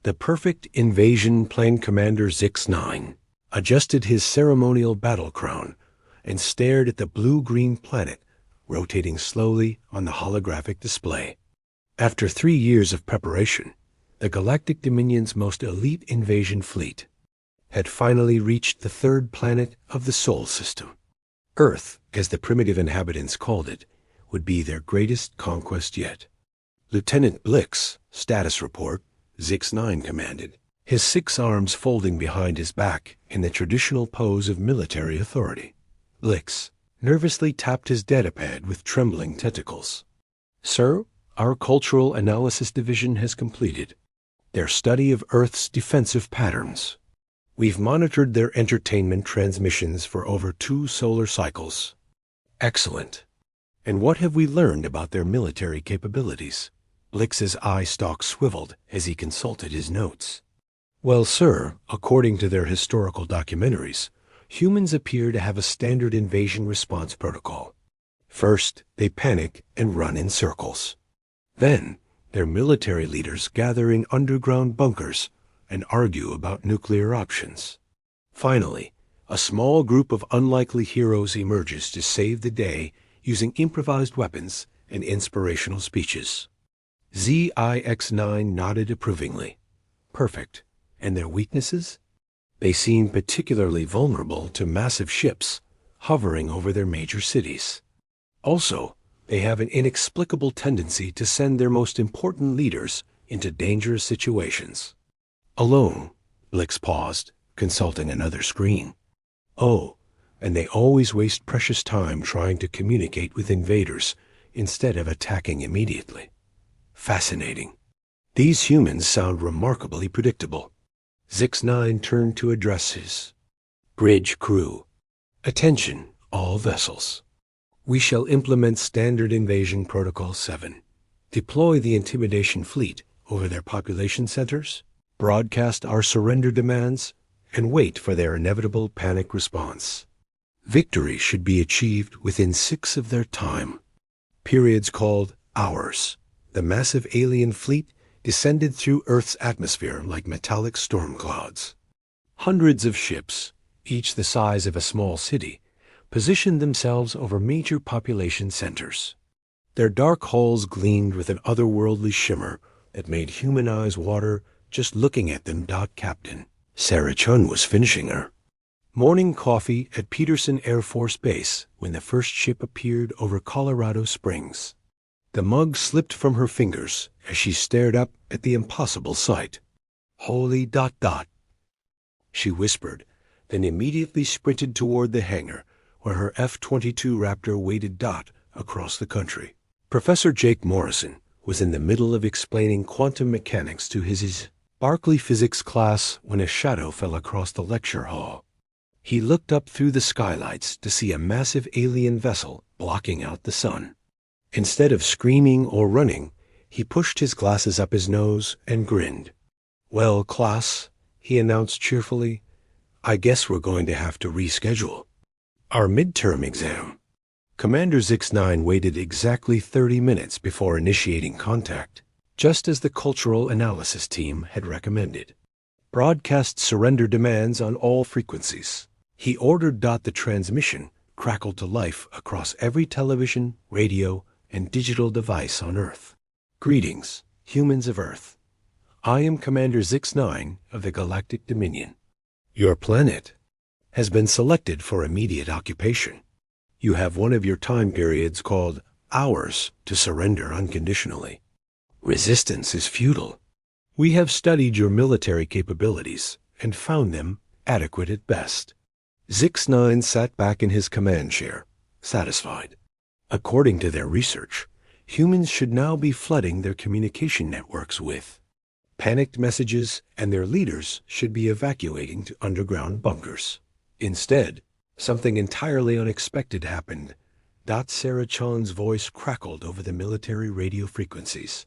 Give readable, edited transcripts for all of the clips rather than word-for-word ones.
The perfect invasion plane commander Zix-9 adjusted his ceremonial battle crown and stared at the blue-green planet rotating slowly on the holographic display. After 3 years of preparation, the Galactic Dominion's most elite invasion fleet had finally reached the third planet of the Sol system. Earth, as the primitive inhabitants called it, would be their greatest conquest yet. Lieutenant Blix, status report, Zix-9 commanded, his 6 arms folding behind his back in the traditional pose of military authority. Blix nervously tapped his datapad with trembling tentacles. Sir, our Cultural Analysis Division has completed their study of Earth's defensive patterns. We've monitored their entertainment transmissions for over 2 solar cycles. Excellent. And what have we learned about their military capabilities? Blix's eye stalk swiveled as he consulted his notes. Well, sir, according to their historical documentaries, humans appear to have a standard invasion response protocol. First, they panic and run in circles. Then, their military leaders gather in underground bunkers and argue about nuclear options. Finally, a small group of unlikely heroes emerges to save the day using improvised weapons and inspirational speeches. ZIX-9 nodded approvingly. Perfect. And their weaknesses? They seem particularly vulnerable to massive ships hovering over their major cities. Also, they have an inexplicable tendency to send their most important leaders into dangerous situations. Alone, Blix paused, consulting another screen. Oh, and they always waste precious time trying to communicate with invaders instead of attacking immediately. Fascinating. These humans sound remarkably predictable. Zix-9 turned to address his bridge crew. Attention, all vessels. We shall implement Standard Invasion Protocol 7. Deploy the Intimidation Fleet over their population centers, broadcast our surrender demands, and wait for their inevitable panic response. Victory should be achieved within 6 of their time. Periods called hours. The massive alien fleet descended through Earth's atmosphere like metallic storm clouds. Hundreds of ships, each the size of a small city, positioned themselves over major population centers. Their dark hulls gleamed with an otherworldly shimmer that made human eyes water just looking at them. Captain Sarah Chun was finishing her morning coffee at Peterson Air Force Base when the first ship appeared over Colorado Springs. The mug slipped from her fingers as she stared up at the impossible sight. Holy ... she whispered, then immediately sprinted toward the hangar where her F-22 Raptor waited. Across the country. Professor Jake Morrison was in the middle of explaining quantum mechanics to his Berkeley physics class when a shadow fell across the lecture hall. He looked up through the skylights to see a massive alien vessel blocking out the sun. Instead of screaming or running, he pushed his glasses up his nose and grinned. Well, class, he announced cheerfully, I guess we're going to have to reschedule our midterm exam. Commander Zix-9 waited exactly 30 minutes before initiating contact, just as the Cultural Analysis Team had recommended. Broadcast surrender demands on all frequencies. He ordered. The transmission crackled to life across every television, radio, and digital device on Earth. Greetings, humans of Earth. I am Commander Zix-9 of the Galactic Dominion. Your planet has been selected for immediate occupation. You have one of your time periods called hours to surrender unconditionally. Resistance is futile. We have studied your military capabilities and found them adequate at best. Zix-9 sat back in his command chair, satisfied. According to their research, humans should now be flooding their communication networks with panicked messages, and their leaders should be evacuating to underground bunkers. Instead, something entirely unexpected happened. Sarah Chun's voice crackled over the military radio frequencies.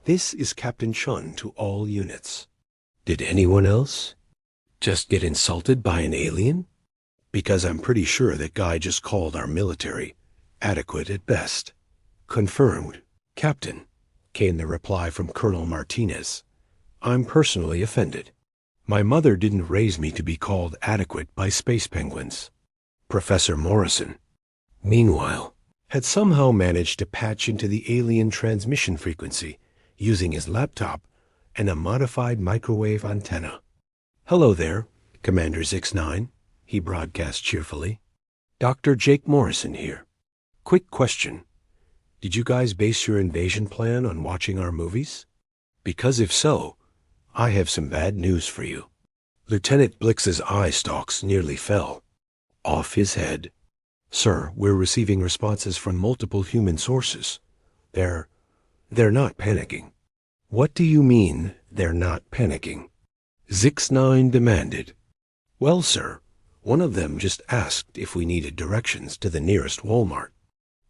This is Captain Chun to all units. Did anyone else just get insulted by an alien? Because I'm pretty sure that guy just called our military adequate at best. Confirmed, Captain, came the reply from Colonel Martinez. I'm personally offended. My mother didn't raise me to be called adequate by space penguins. Professor Morrison, meanwhile, had somehow managed to patch into the alien transmission frequency using his laptop and a modified microwave antenna. "Hello there, Commander Zix-9, he broadcast cheerfully. Dr. Jake Morrison here. Quick question. Did you guys base your invasion plan on watching our movies? Because if so, I have some bad news for you." Lieutenant Blix's eye stalks nearly fell off his head. "Sir, we're receiving responses from multiple human sources. They're not panicking." "What do you mean, they're not panicking?" Zix-9 demanded. "Well, sir, one of them just asked if we needed directions to the nearest Walmart.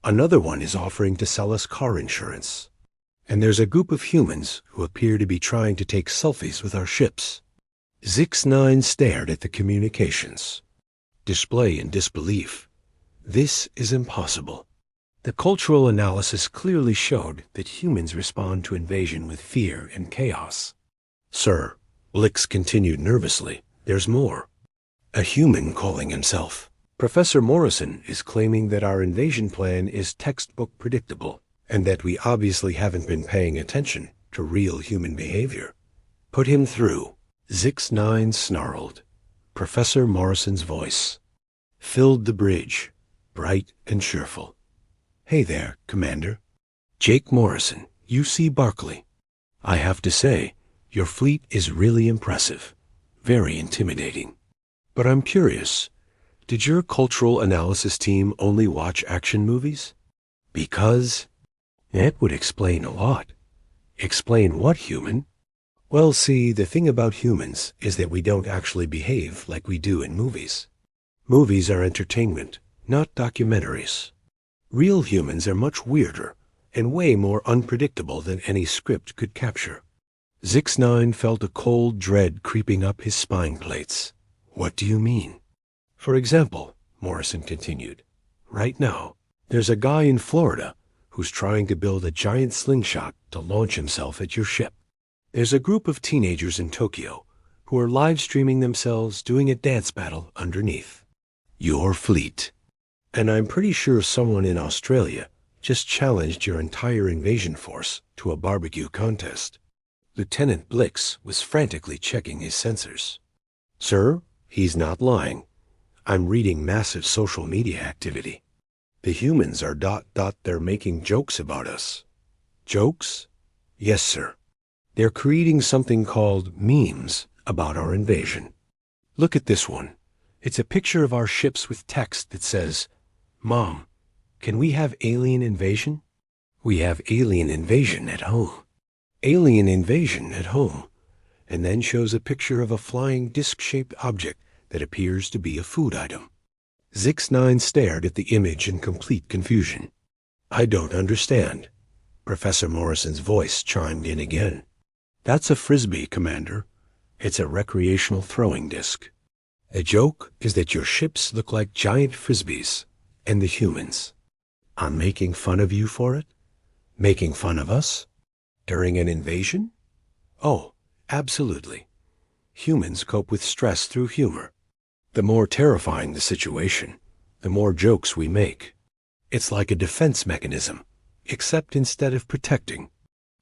Another one is offering to sell us car insurance. And there's a group of humans who appear to be trying to take selfies with our ships." Zix-9 stared at the communications. Display in disbelief. This is impossible. The cultural analysis clearly showed that humans respond to invasion with fear and chaos. "Sir," Blix continued nervously, "there's more. A human calling himself Professor Morrison is claiming that our invasion plan is textbook predictable, and that we obviously haven't been paying attention to real human behavior. Put him through." Zix-9 snarled. Professor Morrison's voice filled the bridge, bright and cheerful. "Hey there, Commander. Jake Morrison, UC Berkeley. I have to say, your fleet is really impressive, very intimidating. But I'm curious, did your cultural analysis team only watch action movies? Because that would explain a lot." "Explain what, human?" "Well, see, the thing about humans is that we don't actually behave like we do in movies. Movies are entertainment, not documentaries. Real humans are much weirder and way more unpredictable than any script could capture." Zix-9 felt a cold dread creeping up his spine plates. "What do you mean?" "For example," Morrison continued, "right now, there's a guy in Florida who's trying to build a giant slingshot to launch himself at your ship. There's a group of teenagers in Tokyo who are live streaming themselves doing a dance battle underneath your fleet. And I'm pretty sure someone in Australia just challenged your entire invasion force to a barbecue contest." Lieutenant Blix was frantically checking his sensors. "Sir, he's not lying. I'm reading massive social media activity. The humans are ... they're making jokes about us." "Jokes?" "Yes, sir. They're creating something called memes about our invasion. Look at this one. It's a picture of our ships with text that says, 'Mom, can we have alien invasion? We have alien invasion at home. Alien invasion at home.' And then shows a picture of a flying disc-shaped object that appears to be a food item." Zix-9 stared at the image in complete confusion. "I don't understand." Professor Morrison's voice chimed in again. "That's a frisbee, Commander. It's a recreational throwing disc. A joke is that your ships look like giant frisbees, and the humans. I'm making fun of you for it? Making fun of us? During an invasion? Oh, absolutely. Humans cope with stress through humor. The more terrifying the situation, the more jokes we make. It's like a defense mechanism, except instead of protecting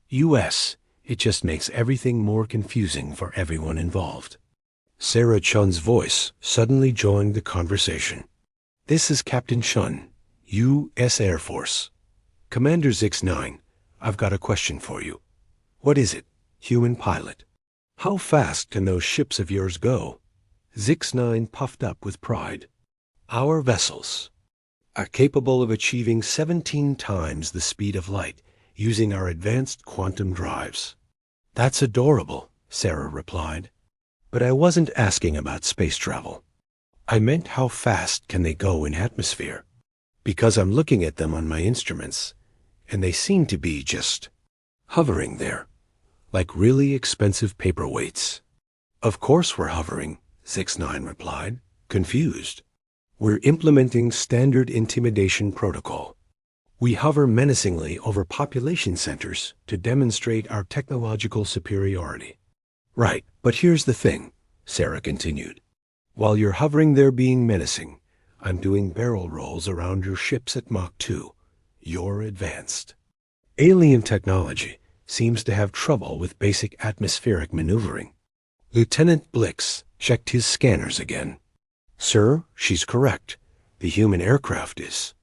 U.S., it just makes everything more confusing for everyone involved." Sarah Chun's voice suddenly joined the conversation. "This is Captain Chun, U.S. Air Force. Commander Zix-9, I've got a question for you." "What is it, human pilot?" "How fast can those ships of yours go?" Zix-9 puffed up with pride. "Our vessels are capable of achieving 17 times the speed of light using our advanced quantum drives." "That's adorable," Sarah replied. "But I wasn't asking about space travel. I meant how fast can they go in atmosphere? Because I'm looking at them on my instruments, and they seem to be just hovering there, like really expensive paperweights." "Of course we're hovering," Zix-9 replied, confused. "We're implementing standard intimidation protocol. We hover menacingly over population centers to demonstrate our technological superiority. Right, but here's the thing, Sarah continued. While you're hovering there being menacing, I'm doing barrel rolls around your ships at Mach 2. You're advanced. Alien technology seems to have trouble with basic atmospheric maneuvering. Lieutenant Blix checked his scanners again. Sir, she's correct. The human aircraft is.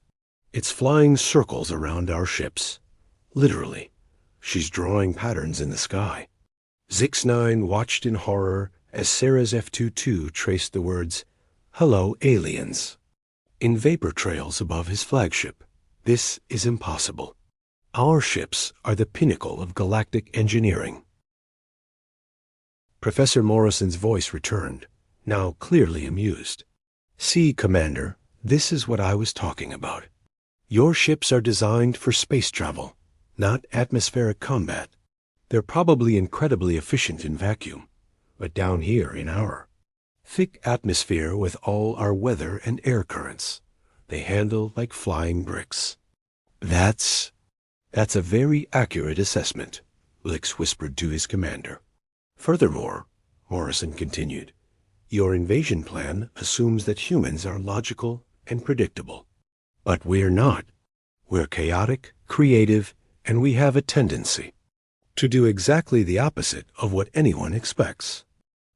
It's flying circles around our ships. Literally. She's drawing patterns in the sky. Zix-9 watched in horror as Sarah's F-22 traced the words, "Hello, aliens," in vapor trails above his flagship. This is impossible. Our ships are the pinnacle of galactic engineering. Professor Morrison's voice returned, now clearly amused. See, Commander, this is what I was talking about. Your ships are designed for space travel, not atmospheric combat. They're probably incredibly efficient in vacuum, but down here in our thick atmosphere with all our weather and air currents, they handle like flying bricks. That's a very accurate assessment, Blix whispered to his commander. Furthermore, Morrison continued, your invasion plan assumes that humans are logical and predictable. But we're not. We're chaotic, creative, and we have a tendency to do exactly the opposite of what anyone expects.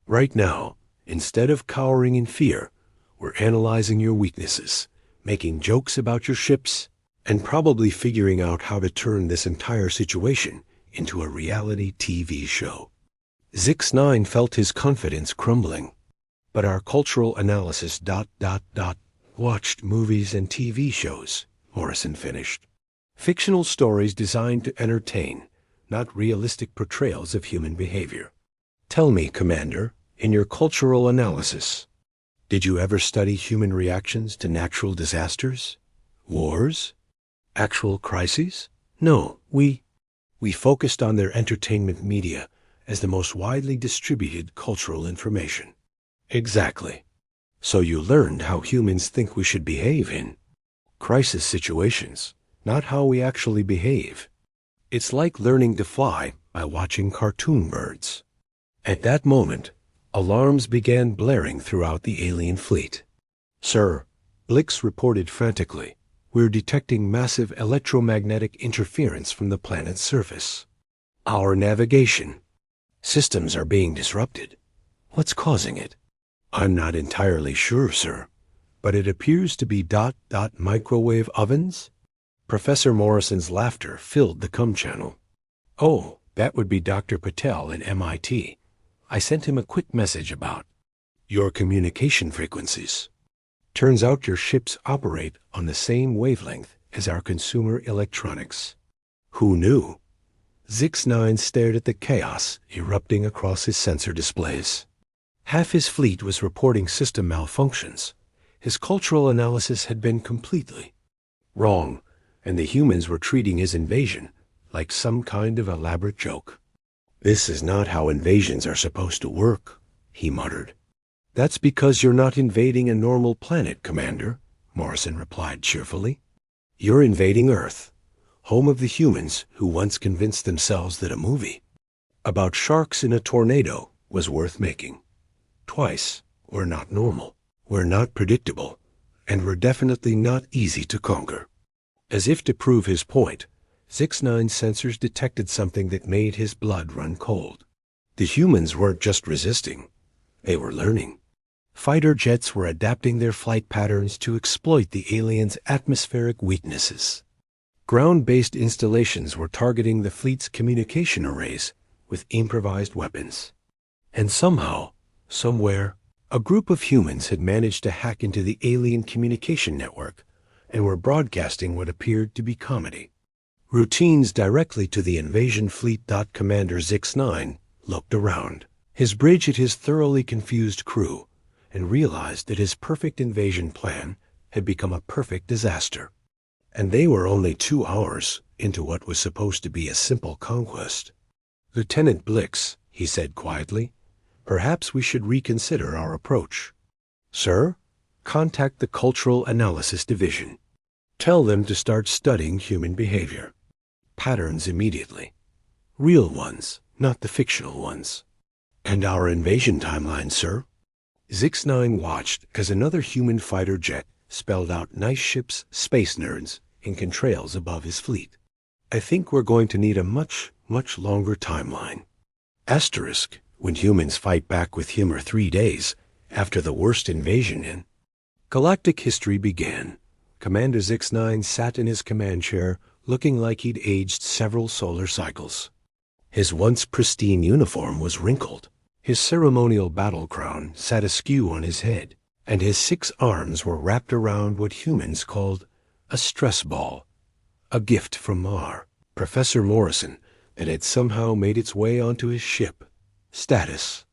Right now, instead of cowering in fear, we're analyzing your weaknesses, making jokes about your ships, and probably figuring out how to turn this entire situation into a reality TV show. Zix-9 felt his confidence crumbling. But our cultural analysis ... watched movies and TV shows, Morrison finished. Fictional stories designed to entertain, not realistic portrayals of human behavior. Tell me, Commander, in your cultural analysis, did you ever study human reactions to natural disasters? Wars? Actual crises? No, we focused on their entertainment media as the most widely distributed cultural information. Exactly. So you learned how humans think we should behave in crisis situations, not how we actually behave. It's like learning to fly by watching cartoon birds. At that moment, alarms began blaring throughout the alien fleet. Sir, Blix reported frantically, we're detecting massive electromagnetic interference from the planet's surface. Our navigation systems are being disrupted. What's causing it? I'm not entirely sure, sir, but it appears to be ... microwave ovens? Professor Morrison's laughter filled the comm channel. Oh, that would be Dr. Patel at MIT. I sent him a quick message about your communication frequencies. Turns out your ships operate on the same wavelength as our consumer electronics. Who knew? Zix-9 stared at the chaos erupting across his sensor displays. Half his fleet was reporting system malfunctions. His cultural analysis had been completely wrong, and the humans were treating his invasion like some kind of elaborate joke. This is not how invasions are supposed to work, he muttered. That's because you're not invading a normal planet, Commander, Morrison replied cheerfully. You're invading Earth, home of the humans who once convinced themselves that a movie about sharks in a tornado was worth making. Twice, we're not normal, we're not predictable, and we're definitely not easy to conquer. As if to prove his point, Zix-9's sensors detected something that made his blood run cold. The humans weren't just resisting, they were learning. Fighter jets were adapting their flight patterns to exploit the aliens' atmospheric weaknesses. Ground-based installations were targeting the fleet's communication arrays with improvised weapons. And somehow, somewhere, a group of humans had managed to hack into the alien communication network and were broadcasting what appeared to be comedy. Routines directly to the invasion fleet. Commander Zix-9 looked around. His bridge at his thoroughly confused crew and realized that his perfect invasion plan had become a perfect disaster. And they were only 2 hours into what was supposed to be a simple conquest. Lieutenant Blix, he said quietly, perhaps we should reconsider our approach. Sir, contact the Cultural Analysis Division. Tell them to start studying human behavior. Patterns immediately. Real ones, not the fictional ones. And our invasion timeline, sir? Zix-9 watched as another human fighter jet spelled out nice ships, space nerds in contrails above his fleet. I think we're going to need a much, much longer timeline. Asterisk, when humans fight back with him 3 days after the worst invasion in Galactic history began. Commander Zix-9 sat in his command chair looking like he'd aged several solar cycles. His once pristine uniform was wrinkled. His ceremonial battle crown sat askew on his head, and his 6 arms were wrapped around what humans called a stress ball, a gift from Professor Morrison, that had somehow made its way onto his ship. Status.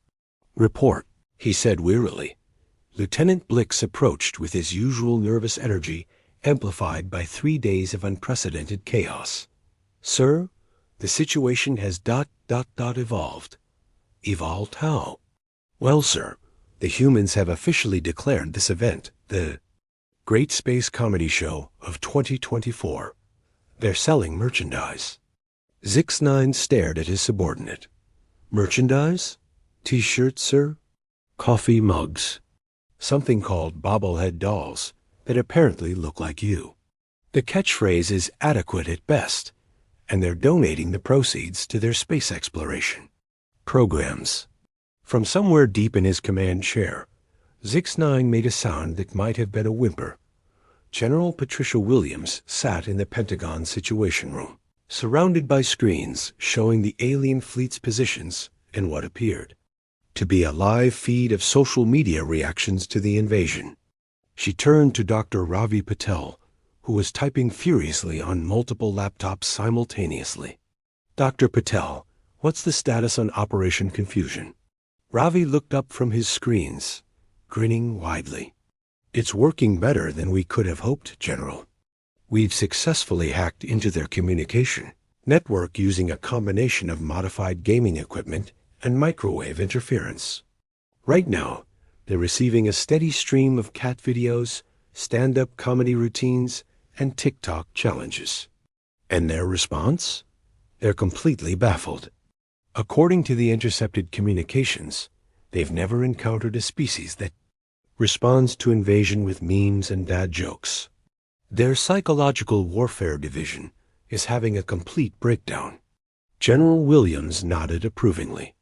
Report, he said wearily. Lieutenant Blix approached with his usual nervous energy, amplified by 3 days of unprecedented chaos. Sir, the situation has evolved. Evolved how? Well, sir, the humans have officially declared this event the Great Space Comedy Show of 2024. They're selling merchandise. Zix-9 stared at his subordinate. Merchandise? T-shirts, sir? Coffee mugs. Something called bobblehead dolls that apparently look like you. The catchphrase is adequate at best, and they're donating the proceeds to their space exploration programs. From somewhere deep in his command chair, Zix-9 made a sound that might have been a whimper. General Patricia Williams sat in the Pentagon Situation Room, surrounded by screens showing the alien fleet's positions and what appeared to be a live feed of social media reactions to the invasion. She turned to Dr. Ravi Patel, who was typing furiously on multiple laptops simultaneously. Dr. Patel, what's the status on Operation Confusion? Ravi looked up from his screens, grinning widely. It's working better than we could have hoped, General. We've successfully hacked into their communication network using a combination of modified gaming equipment and microwave interference. Right now, they're receiving a steady stream of cat videos, stand-up comedy routines, and TikTok challenges. And their response? They're completely baffled. According to the intercepted communications, they've never encountered a species that responds to invasion with memes and dad jokes. Their psychological warfare division is having a complete breakdown. General Williams nodded approvingly.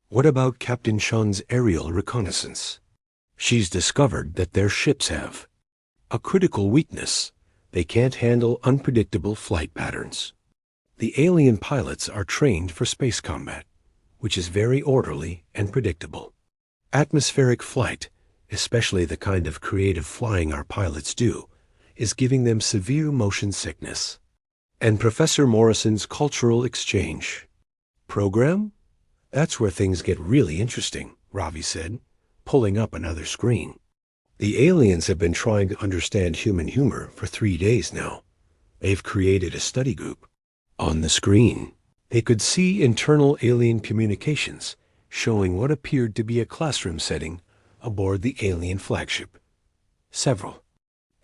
What about Captain Shun's aerial reconnaissance? She's discovered that their ships have a critical weakness. They can't handle unpredictable flight patterns. The alien pilots are trained for space combat, which is very orderly and predictable. Atmospheric flight, especially the kind of creative flying our pilots do, is giving them severe motion sickness. And Professor Morrison's cultural exchange program? That's where things get really interesting, Ravi said, pulling up another screen. The aliens have been trying to understand human humor for 3 days now. They've created a study group. On the screen, they could see internal alien communications showing what appeared to be a classroom setting aboard the alien flagship. Several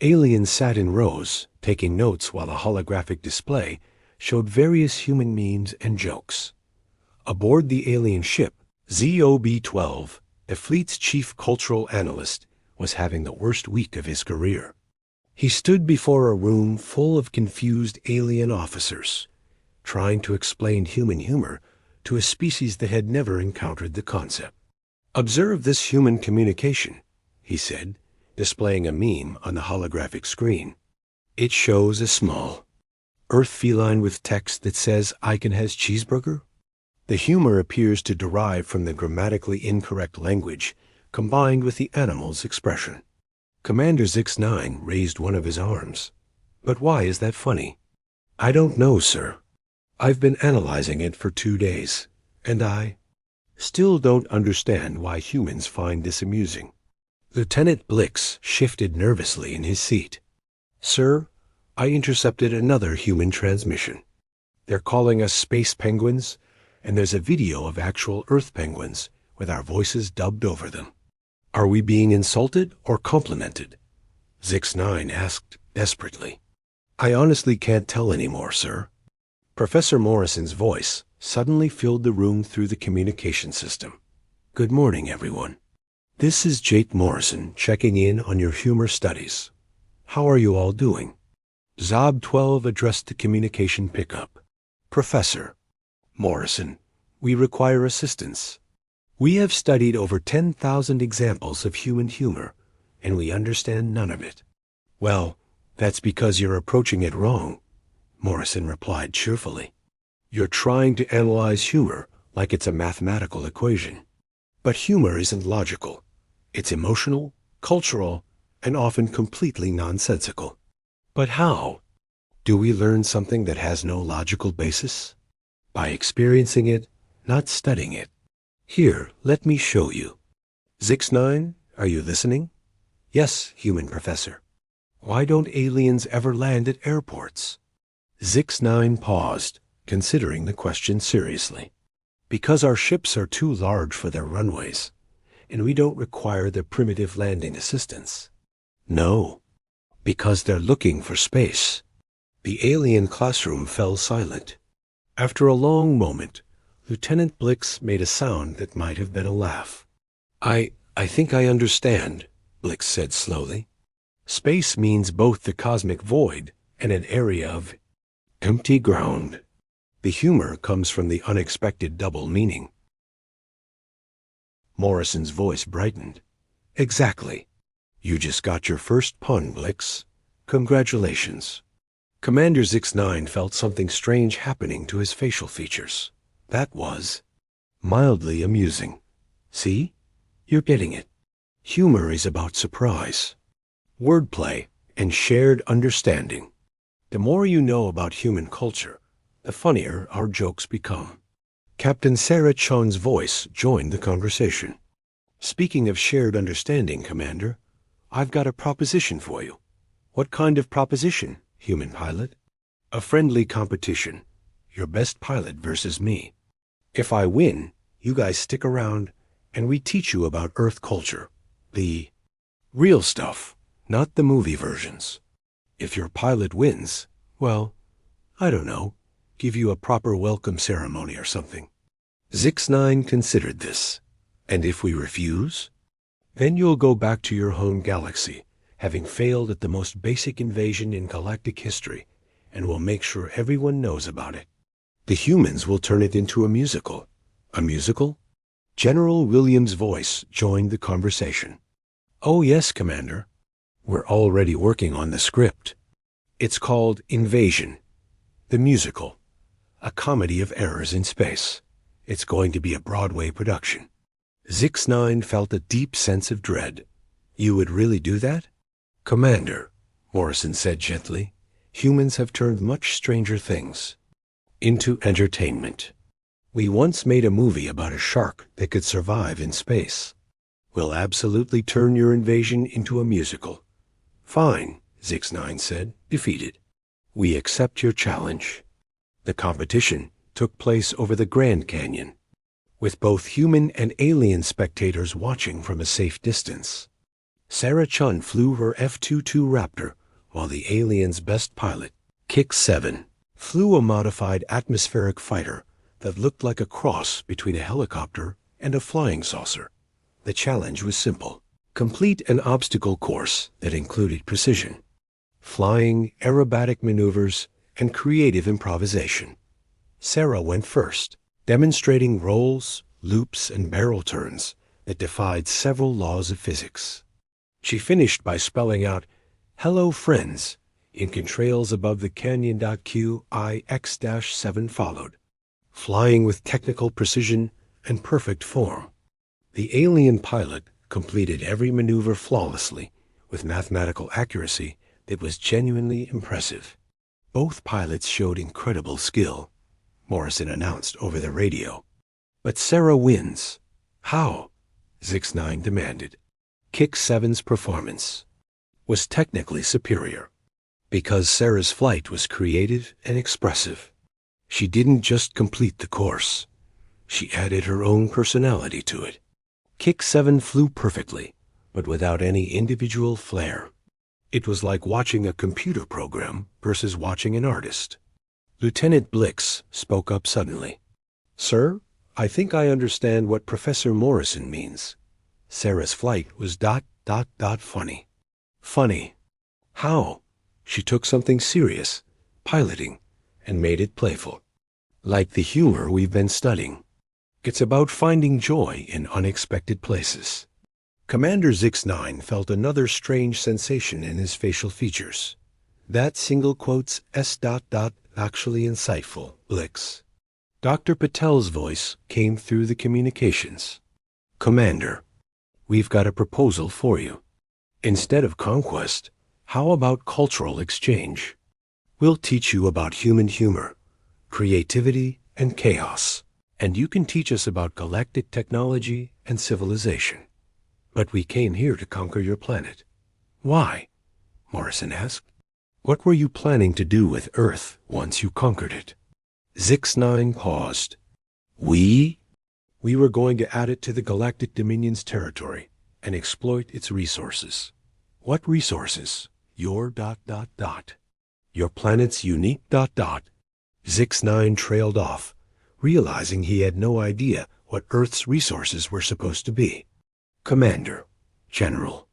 aliens sat in rows, taking notes while a holographic display showed various human memes and jokes. Aboard the alien ship, ZOB-12, the fleet's chief cultural analyst, was having the worst week of his career. He stood before a room full of confused alien officers, trying to explain human humor to a species that had never encountered the concept. Observe this human communication, he said, displaying a meme on the holographic screen. It shows a small Earth feline with text that says Icon has cheeseburger. The humor appears to derive from the grammatically incorrect language combined with the animal's expression. Commander Zix-9 raised one of his arms. But why is that funny? I don't know, sir. I've been analyzing it for 2 days, and I still don't understand why humans find this amusing. Lieutenant Blix shifted nervously in his seat. Sir, I intercepted another human transmission. They're calling us space penguins, and there's a video of actual Earth penguins with our voices dubbed over them. Are we being insulted or complimented? Zix-9 asked desperately. I honestly can't tell anymore, sir. Professor Morrison's voice suddenly filled the room through the communication system. Good morning, everyone. This is Jake Morrison checking in on your humor studies. How are you all doing? Zob 12 addressed the communication pickup. Professor Morrison, we require assistance. We have studied over 10,000 examples of human humor, and we understand none of it. Well, that's because you're approaching it wrong, Morrison replied cheerfully. You're trying to analyze humor like it's a mathematical equation. But humor isn't logical. It's emotional, cultural, and often completely nonsensical. But how? Do we learn something that has no logical basis? By experiencing it, not studying it. Here, let me show you. Zix9, are you listening? Yes, human professor. Why don't aliens ever land at airports? Zix9 paused, considering the question seriously. Because our ships are too large for their runways, and we don't require the primitive landing assistance. No, because they're looking for space. The alien classroom fell silent. After a long moment, Lieutenant Blix made a sound that might have been a laugh. I think I understand, Blix said slowly. Space means both the cosmic void and an area of empty ground. The humor comes from the unexpected double meaning. Morrison's voice brightened. Exactly. You just got your first pun, Blix. Congratulations. Commander Zix9 felt something strange happening to his facial features. That was mildly amusing. See? You're getting it. Humor is about surprise, wordplay, and shared understanding. The more you know about human culture, the funnier our jokes become. Captain Sarah Chun's voice joined the conversation. Speaking of shared understanding, Commander, I've got a proposition for you. What kind of proposition, human pilot? A friendly competition. Your best pilot versus me. If I win, you guys stick around and we teach you about Earth culture. The real stuff, not the movie versions. If your pilot wins, well, I don't know, give you a proper welcome ceremony or something. Zix9 considered this. And if we refuse? Then you'll go back to your home galaxy, having failed at the most basic invasion in galactic history, and we'll make sure everyone knows about it. The humans will turn it into a musical. A musical? General Williams' voice joined the conversation. Oh yes, Commander. We're already working on the script. It's called Invasion, the musical. A comedy of errors in space. It's going to be a Broadway production. Zix9 felt a deep sense of dread. You would really do that? Commander, Morrison said gently, humans have turned much stranger things into entertainment. We once made a movie about a shark that could survive in space. We'll absolutely turn your invasion into a musical. Fine, Zix9 said, defeated. We accept your challenge. The competition took place over the Grand Canyon, with both human and alien spectators watching from a safe distance. Sarah Chun flew her F-22 Raptor, while the alien's best pilot, Kick-7, flew a modified atmospheric fighter that looked like a cross between a helicopter and a flying saucer. The challenge was simple. Complete an obstacle course that included precision, flying, aerobatic maneuvers, and creative improvisation. Sarah went first, demonstrating rolls, loops, and barrel turns that defied several laws of physics. She finished by spelling out, "Hello, friends," in contrails above the canyon. QIX-7 followed, flying with technical precision and perfect form. The alien pilot completed every maneuver flawlessly, with mathematical accuracy that was genuinely impressive. Both pilots showed incredible skill, Morrison announced over the radio. But Sarah wins. How? Zix9 demanded. Kick-7's performance was technically superior, because Sarah's flight was creative and expressive. She didn't just complete the course. She added her own personality to it. Kick-7 flew perfectly, but without any individual flair. It was like watching a computer program versus watching an artist. Lieutenant Blix spoke up suddenly. Sir, I think I understand what Professor Morrison means. Sarah's flight was ... funny. Funny. How? She took something serious, piloting, and made it playful. Like the humor we've been studying. It's about finding joy in unexpected places. Commander Zix-9 felt another strange sensation in his facial features. That single quote's S ... actually insightful, Blix. Dr. Patel's voice came through the communications. Commander, we've got a proposal for you. Instead of conquest, how about cultural exchange? We'll teach you about human humor, creativity, and chaos, and you can teach us about galactic technology and civilization. But we came here to conquer your planet. Why? Morrison asked. What were you planning to do with Earth once you conquered it? Zix-9 paused. We were going to add it to the Galactic Dominion's territory and exploit its resources. What resources? Your ... Your planet's unique ... Zix-9 trailed off, realizing he had no idea what Earth's resources were supposed to be. Commander, General,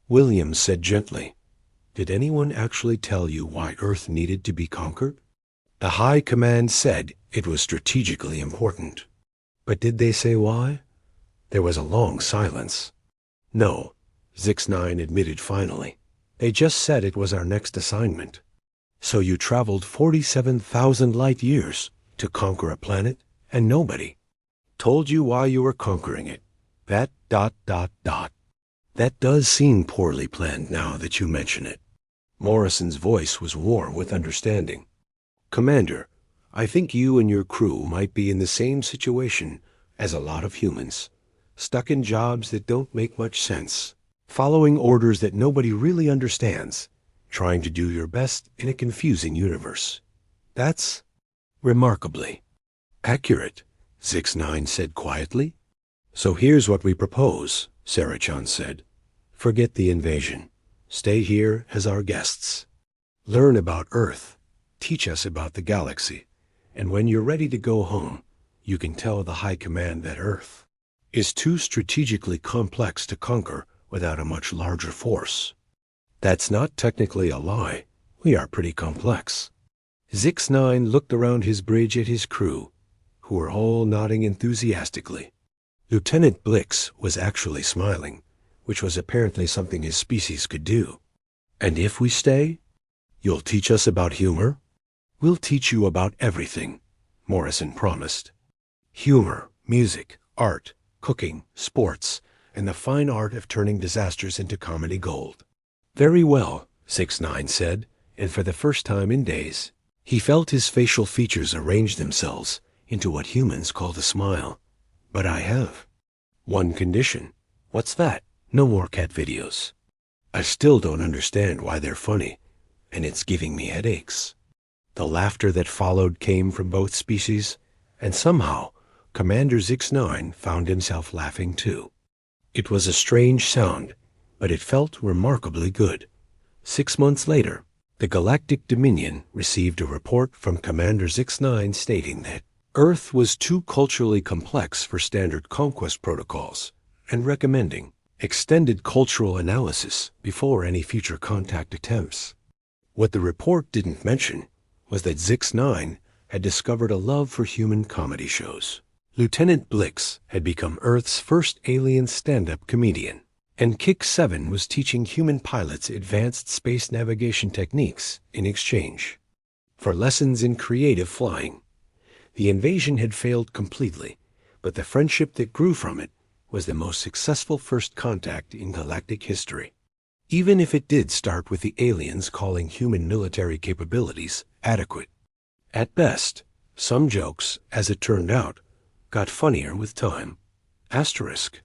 Williams said gently, did anyone actually tell you why Earth needed to be conquered? The High Command said it was strategically important. But did they say why? There was a long silence. No, Zix-9 admitted finally. They just said it was our next assignment. So you traveled 47,000 light years to conquer a planet, and nobody told you why you were conquering it. That ... That does seem poorly planned now that you mention it. Morrison's voice was warm with understanding. Commander, I think you and your crew might be in the same situation as a lot of humans, stuck in jobs that don't make much sense, following orders that nobody really understands, trying to do your best in a confusing universe. That's remarkably accurate, Zix-9 said quietly. So here's what we propose, Sarah-chan said. Forget the invasion. Stay here as our guests. Learn about Earth. Teach us about the galaxy. And when you're ready to go home, you can tell the High Command that Earth is too strategically complex to conquer without a much larger force. That's not technically a lie. We are pretty complex. Zix-9 looked around his bridge at his crew, who were all nodding enthusiastically. Lieutenant Blix was actually smiling, which was apparently something his species could do. And if we stay, you'll teach us about humor? We'll teach you about everything, Morrison promised. Humor, music, art, cooking, sports, and the fine art of turning disasters into comedy gold. Very well, Zix-9 said, and for the first time in days, he felt his facial features arrange themselves into what humans call a smile. But I have one condition. What's that? No more cat videos. I still don't understand why they're funny, and it's giving me headaches. The laughter that followed came from both species, and somehow Commander Zix-9 found himself laughing too. It was a strange sound, but it felt remarkably good. 6 months later, the Galactic Dominion received a report from Commander Zix-9 stating that Earth was too culturally complex for standard conquest protocols, and recommending extended cultural analysis before any future contact attempts. What the report didn't mention was that Zix-9 had discovered a love for human comedy shows. Lieutenant Blix had become Earth's first alien stand-up comedian, and Kick-7 was teaching human pilots advanced space navigation techniques in exchange for lessons in creative flying. The invasion had failed completely, but the friendship that grew from it was the most successful first contact in galactic history. Even if it did start with the aliens calling human military capabilities adequate. At best, some jokes, as it turned out, got funnier with time. Asterisk.